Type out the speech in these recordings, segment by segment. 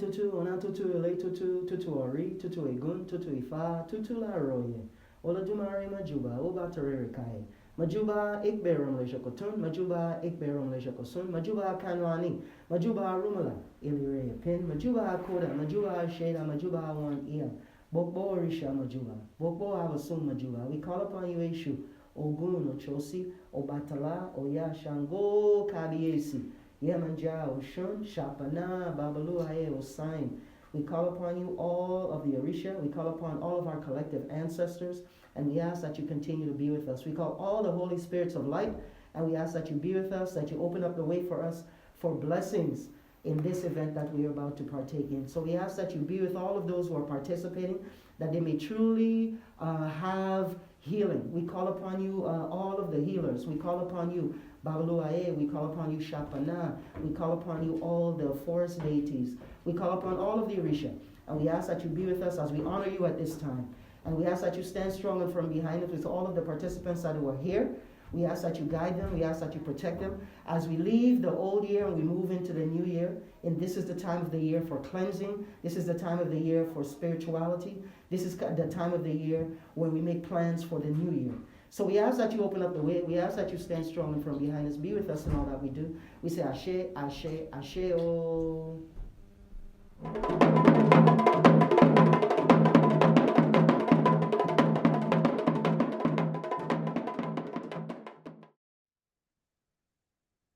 tutu, ona tutu, ele tutu, tutu ori, tutu egun, tutu ifa, tutu la roye. Olodumare majuba, oba terere kai. Majuba ikberum le shokotun, majuba ikberum le shokosun, majuba kanwani, majuba rumala, ilire pin, majuba koda, majuba sheda, majuba wan ia. Bokbo orisha majuba, bokbo abasum majuba. We call upon you, Eshu, Ogun, Ochosi, Obatala, Oya Shango, Kabiesi. Yemanja, Oshun, Shapana, Babaluaiye, Osain. We call upon you, all of the Orisha. We call upon all of our collective ancestors, and we ask that you continue to be with us. We call all the Holy Spirits of light, and we ask that you be with us, that you open up the way for us for blessings in this event that we are about to partake in. So we ask that you be with all of those who are participating, that they may truly have healing. We call upon you, all of the healers. We call upon you, Babaluaiye. We call upon you, Shapana. We call upon you, all the forest deities. We call upon all of the Orisha. And we ask that you be with us as we honor you at this time. And we ask that you stand strong and firm behind us with all of the participants that were here. We ask that you guide them. We ask that you protect them. As we leave the old year and we move into the new year, and this is the time of the year for cleansing. This is the time of the year for spirituality. This is the time of the year when we make plans for the new year. So we ask that you open up the way. We ask that you stand strong and firm behind us. Be with us in all that we do. We say Ashe, Ashe, Ashe, oh.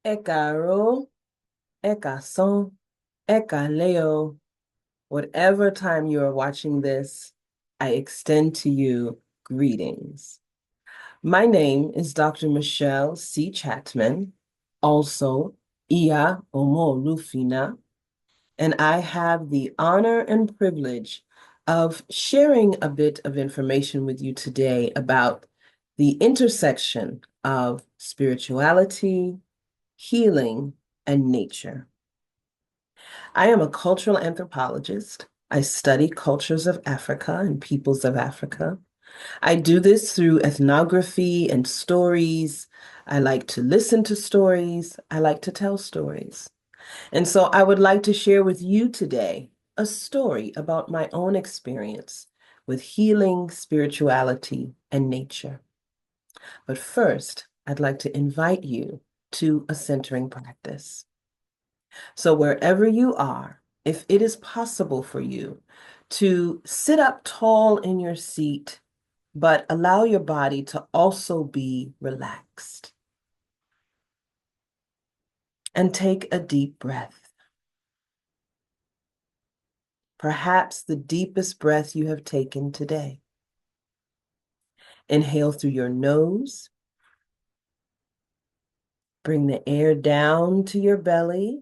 Ekaro, Ekason, Ekaleo. Whatever time you are watching this, I extend to you greetings. My name is Dr. Michelle C. Chatman, also Iya Omo Olufina, and I have the honor and privilege of sharing a bit of information with you today about the intersection of spirituality, healing, and nature. I am a cultural anthropologist. I study cultures of Africa and peoples of Africa. I do this through ethnography and stories. I like to listen to stories. I like to tell stories. And so I would like to share with you today a story about my own experience with healing, spirituality, and nature. But first, I'd like to invite you to a centering practice. So wherever you are, if it is possible for you to sit up tall in your seat, but allow your body to also be relaxed. And take a deep breath. Perhaps the deepest breath you have taken today. Inhale through your nose. Bring the air down to your belly.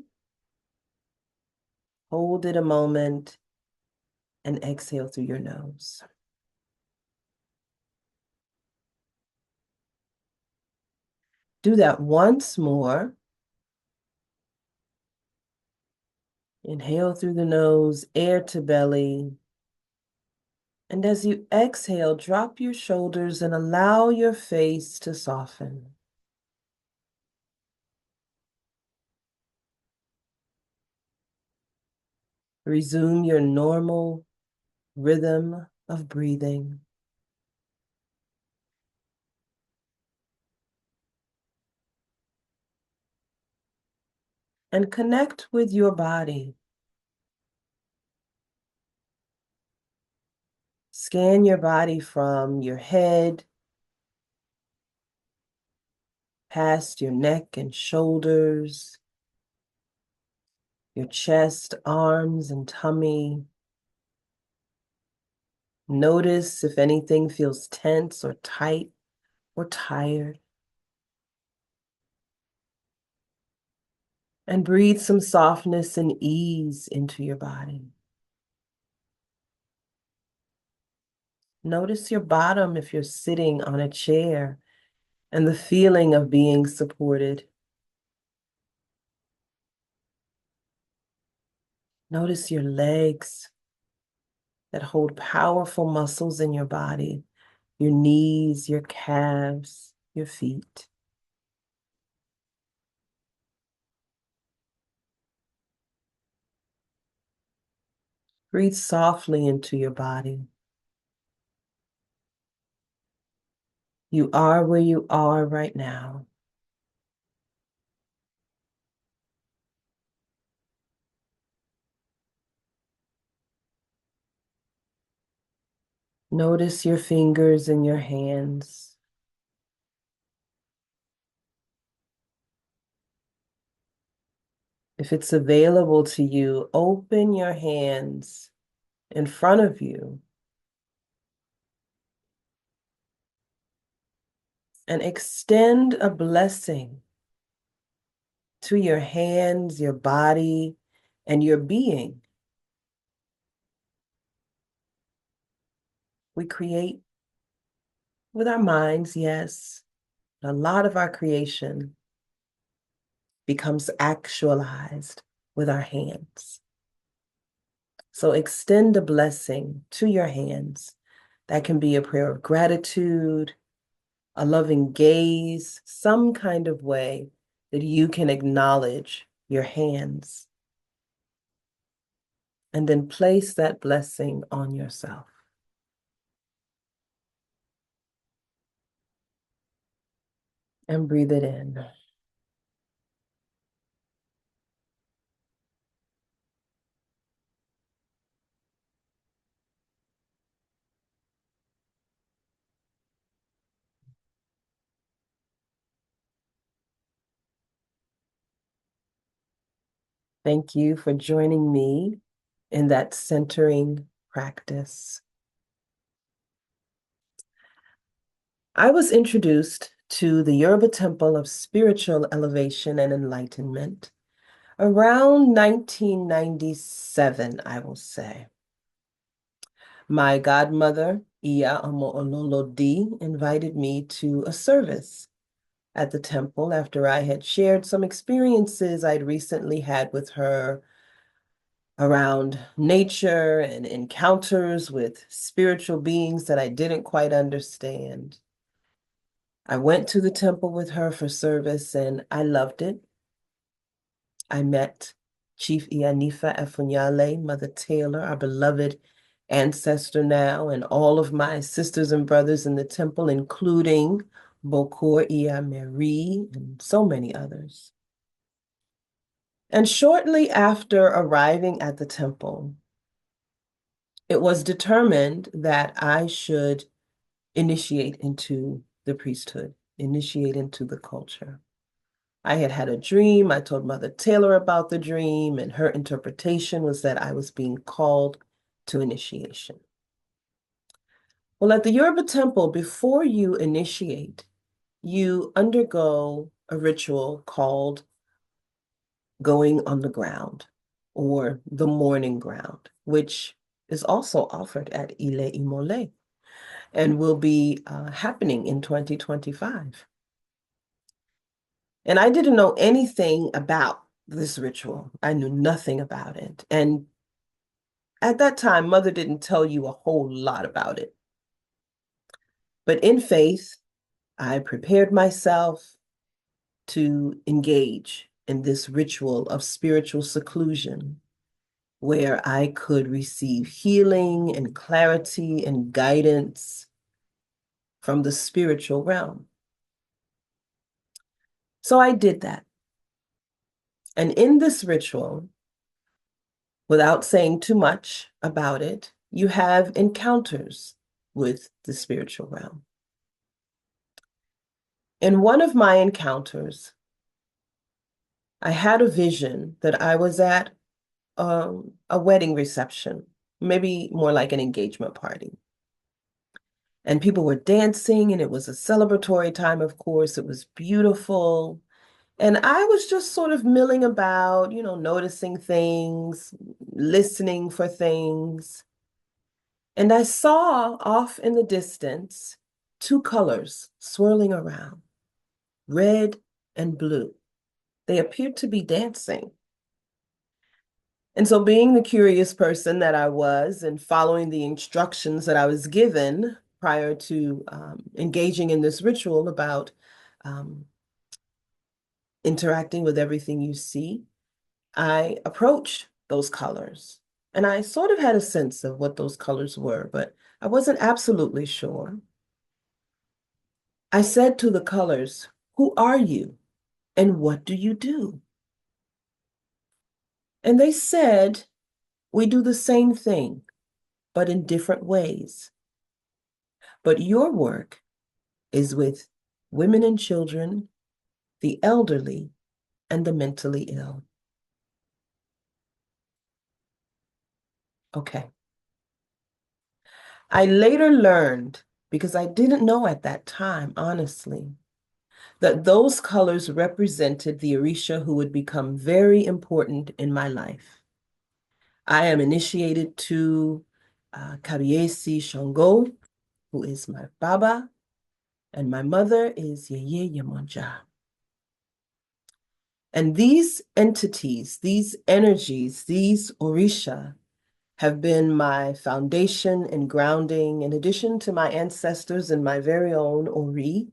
Hold it a moment and exhale through your nose. Do that once more. Inhale through the nose, air to belly. And as you exhale, drop your shoulders and allow your face to soften. Resume your normal rhythm of breathing. And connect with your body. Scan your body from your head, past your neck and shoulders, your chest, arms, and tummy. Notice if anything feels tense or tight or tired. And breathe some softness and ease into your body. Notice your bottom if you're sitting on a chair and the feeling of being supported. Notice your legs that hold powerful muscles in your body, your knees, your calves, your feet. Breathe softly into your body. You are where you are right now. Notice your fingers and your hands. If it's available to you, open your hands in front of you and extend a blessing to your hands, your body, and your being. We create with our minds, yes. A lot of our creation becomes actualized with our hands. So extend a blessing to your hands. That can be a prayer of gratitude, a loving gaze, some kind of way that you can acknowledge your hands. And then place that blessing on yourself. And breathe it in. Thank you for joining me in that centering practice. I was introduced to the Yoruba Temple of Spiritual Elevation and Enlightenment around 1997, I will say. My godmother, Iya Omo Olufina, invited me to a service at the temple after I had shared some experiences I'd recently had with her around nature and encounters with spiritual beings that I didn't quite understand. I went to the temple with her for service and I loved it. I met Chief Iyanifa Efunyale, Mother Taylor, our beloved ancestor now, and all of my sisters and brothers in the temple, including Bokor Iya Mary and so many others. And shortly after arriving at the temple, it was determined that I should initiate into the priesthood, initiate into the culture. I had had a dream. I told Mother Taylor about the dream, and her interpretation was that I was being called to initiation. Well, at the Yoruba temple, before you initiate, you undergo a ritual called going on the ground or the morning ground, which is also offered at Ile Imole and will be happening in 2025. And I didn't know anything about this ritual. I knew nothing about it. And at that time, Mother didn't tell you a whole lot about it. But in faith, I prepared myself to engage in this ritual of spiritual seclusion where I could receive healing and clarity and guidance from the spiritual realm. So I did that. And in this ritual, without saying too much about it, you have encounters with the spiritual realm. In one of my encounters, I had a vision that I was at a wedding reception, maybe more like an engagement party. And people were dancing, and it was a celebratory time, of course. It was beautiful. And I was just sort of milling about, noticing things, listening for things. And I saw off in the distance two colors swirling around, red and blue. They appeared to be dancing. And so, being the curious person that I was and following the instructions that I was given prior to engaging in this ritual about interacting with everything you see, I approached those colors And I sort of had a sense of what those colors were, but I wasn't absolutely sure. I said to the colors, "Who are you and what do you do?" And they said, "We do the same thing, but in different ways. But your work is with women and children, the elderly, and the mentally ill." Okay. I later learned, because I didn't know at that time, honestly, that those colors represented the Orisha who would become very important in my life. I am initiated to Kabiesi Shango, who is my Baba, and my mother is Yeye Yemonja. And these entities, these energies, these Orisha have been my foundation and grounding, in addition to my ancestors and my very own Ori,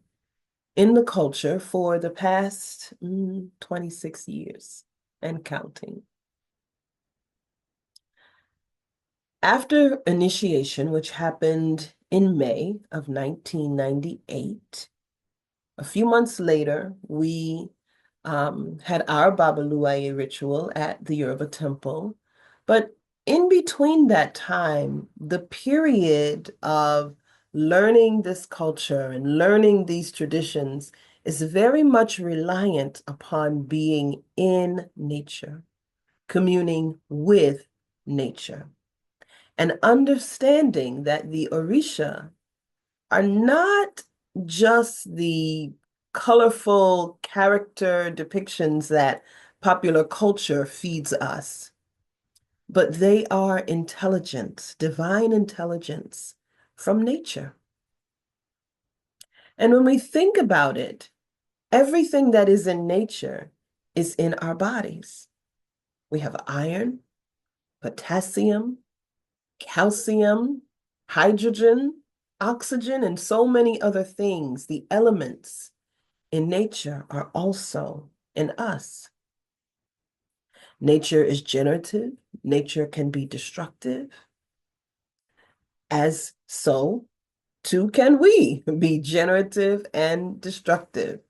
in the culture for the past 26 years and counting. After initiation, which happened in May of 1998, a few months later, we had our Babaluaiye ritual at the Yoruba temple. But in between that time, the period of learning this culture and learning these traditions is very much reliant upon being in nature, communing with nature, and understanding that the Orisha are not just the colorful character depictions that popular culture feeds us, but they are intelligence, divine intelligence from nature. And when we think about it, everything that is in nature is in our bodies. We have iron, potassium, calcium, hydrogen, oxygen, and so many other things. The elements in nature are also in us. Nature is generative. Nature can be destructive. As so, too can we be generative and destructive.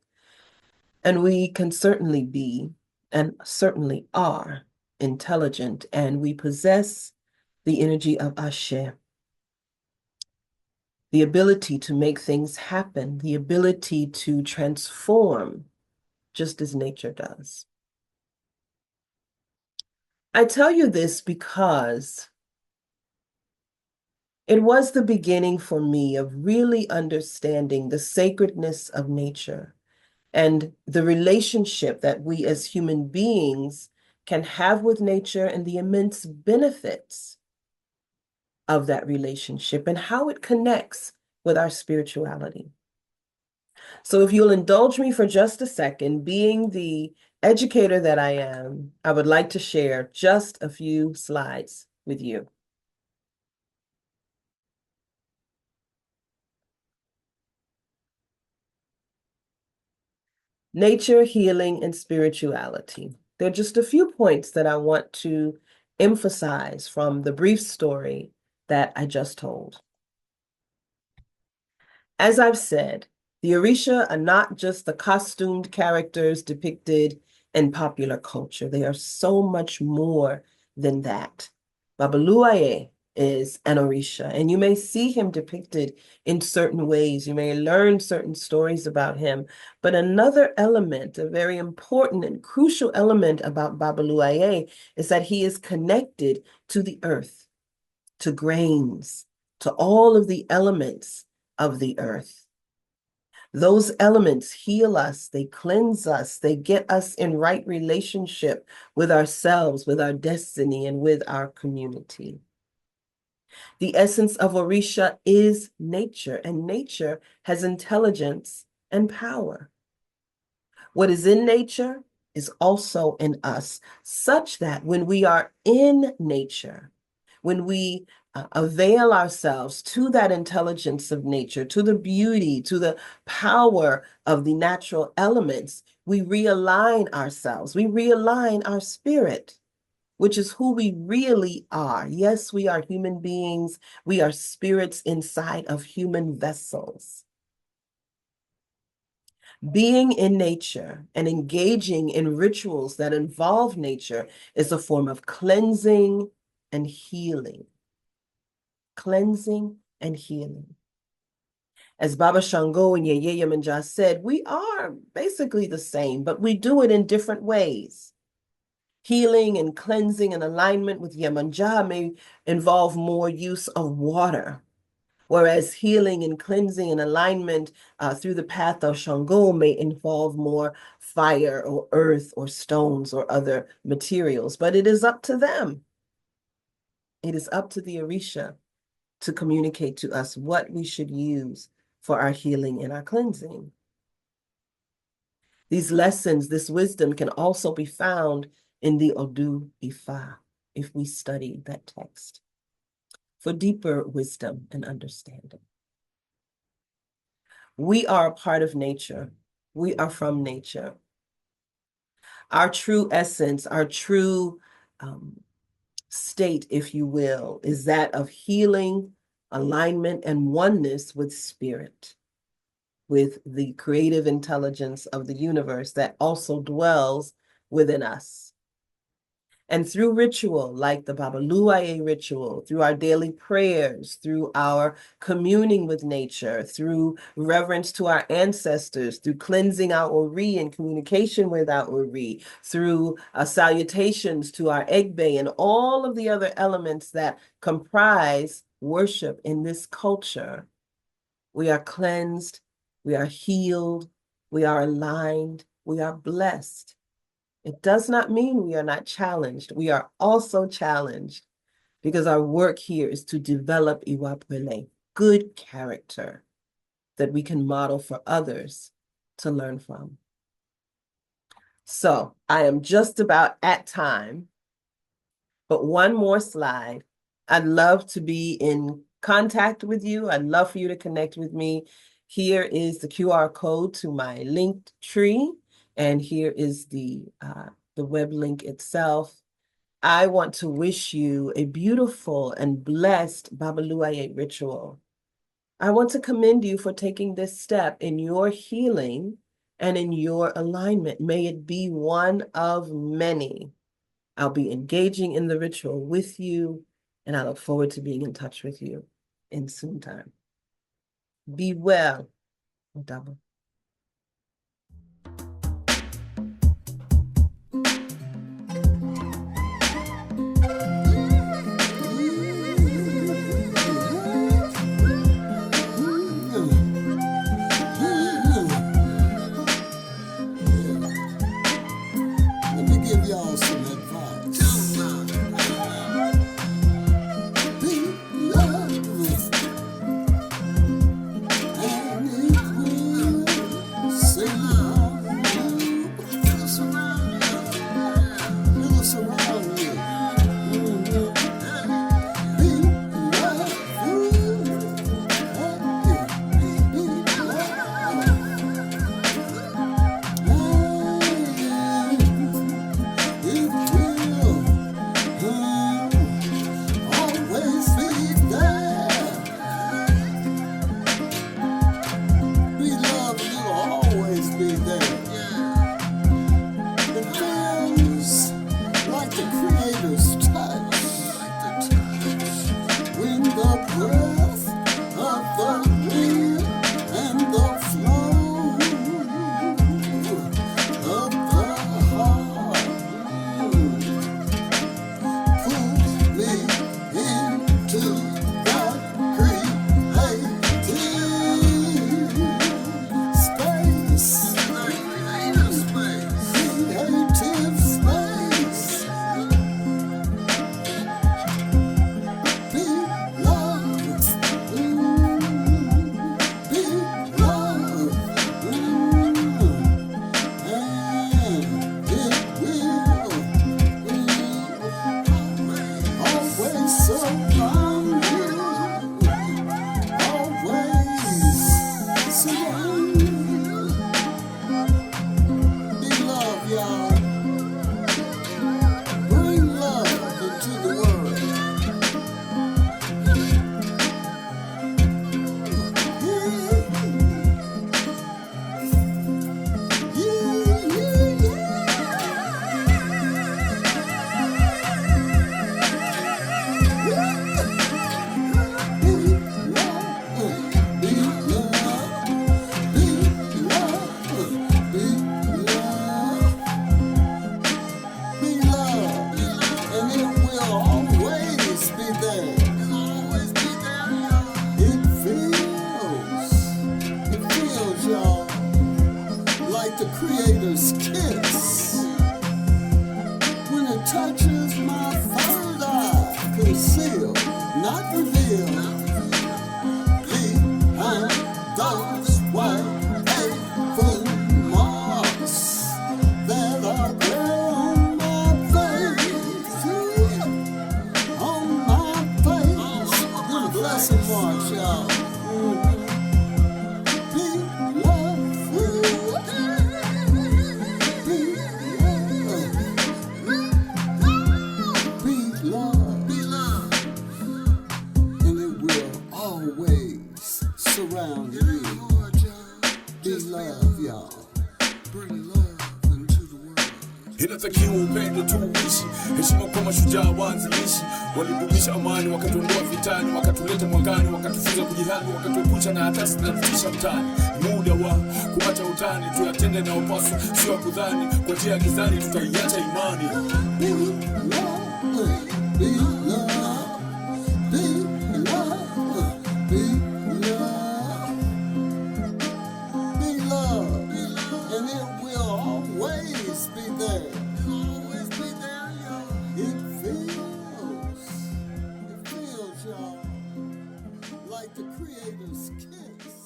And we can certainly be, and certainly are, intelligent, and we possess the energy of Ashe, the ability to make things happen, the ability to transform, just as nature does. I tell you this because it was the beginning for me of really understanding the sacredness of nature and the relationship that we as human beings can have with nature and the immense benefits of that relationship and how it connects with our spirituality. So if you'll indulge me for just a second, being the educator that I am, I would like to share just a few slides with you. Nature, healing, and spirituality. There are just a few points that I want to emphasize from the brief story that I just told. As I've said, the Orisha are not just the costumed characters depicted in popular culture. They are so much more than that. Babaluaiye is an Orisha, and you may see him depicted in certain ways. You may learn certain stories about him. But another element, a very important and crucial element about Babaluaiye, is that he is connected to the earth, to grains, to all of the elements of the earth. Those elements heal us, they cleanse us, they get us in right relationship with ourselves, with our destiny, and with our community. The essence of Orisha is nature, and nature has intelligence and power. What is in nature is also in us, such that when we are in nature, when we avail ourselves to that intelligence of nature, to the beauty, to the power of the natural elements, we realign ourselves, we realign our spirit. which is who we really are. Yes, we are human beings. We are spirits inside of human vessels. Being in nature and engaging in rituals that involve nature is a form of cleansing and healing. Cleansing and healing. As Baba Shango and Yeye Yemenja said, we are basically the same, but we do it in different ways. Healing and cleansing and alignment with Yemenja may involve more use of water, whereas healing and cleansing and alignment through the path of Shango may involve more fire or earth or stones or other materials. But it is up to them. It is up to the Orisha to communicate to us what we should use for our healing and our cleansing. These lessons, this wisdom can also be found in the Odu Ifa if we study that text for deeper wisdom and understanding. We are a part of nature. We are from nature. Our true essence, our true state, if you will, is that of healing, alignment, and oneness with spirit, with the creative intelligence of the universe that also dwells within us. And through ritual, like the Babaluaiye ritual, through our daily prayers, through our communing with nature, through reverence to our ancestors, through cleansing our Ori and communication with our Ori, through salutations to our Egbe and all of the other elements that comprise worship in this culture, we are cleansed, we are healed, we are aligned, we are blessed. It does not mean we are not challenged. We are also challenged because our work here is to develop Iwapwele, good character that we can model for others to learn from. So I am just about at time, but one more slide. I'd love to be in contact with you. I'd love for you to connect with me. Here is the QR code to my linked tree, and here is the web link itself. I want to wish you a beautiful and blessed Babaluaiye ritual. I want to commend you for taking this step in your healing and in your alignment. May it be one of many. I'll be engaging in the ritual with you, and I look forward to being in touch with you in soon time. Be well. Double. Bring love. white paper marks that are there on my face. On my face. Blessing marks, y'all. Surround you. Be love, y'all. Bring love into the world. Inatakiwa upendo tu uishi, heshima kwa mashujaa waanzilishi, walidumisha amani, wakatuondoa vitani, wakatuleta mwangani, wakatufunza kujihami, wakatuepusha na hatari zinazotisha mtaani. Muda wa kuacha utani, tuyatende na upaswa, sio kudhani kwa njia ya gizani tutaiacha imani. Be love, be love, be love, be love. And it will always be there. It feels, y'all, like the Creator's kiss.